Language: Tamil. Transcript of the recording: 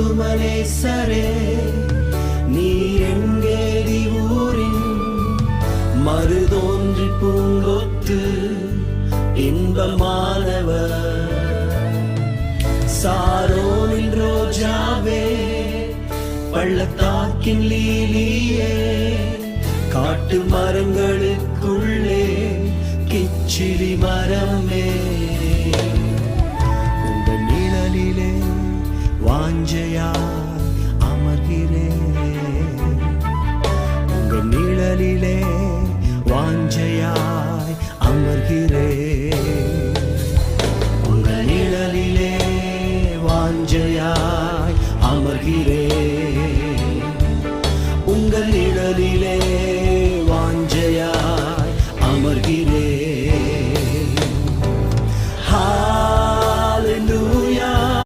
ஆத்துமனேசரே நீ எங்கேதி ஊரின் மறுதோன்றி பூங்கொத்து இன்பமானவர் சாரோனின் ரோஜாவே பள்ளத்தாக்கின் லீலியே காட்டு மரங்களுக்குள்ளே கிச்சிலி மரமே உங்க நிழலிலே வாஞ்சையாய் அமர்கிறேன் உங்க நிழலிலே வாஞ்சையாய் அமர்கிறேன் உங்க நிழலிலே வாஞ்சையாய்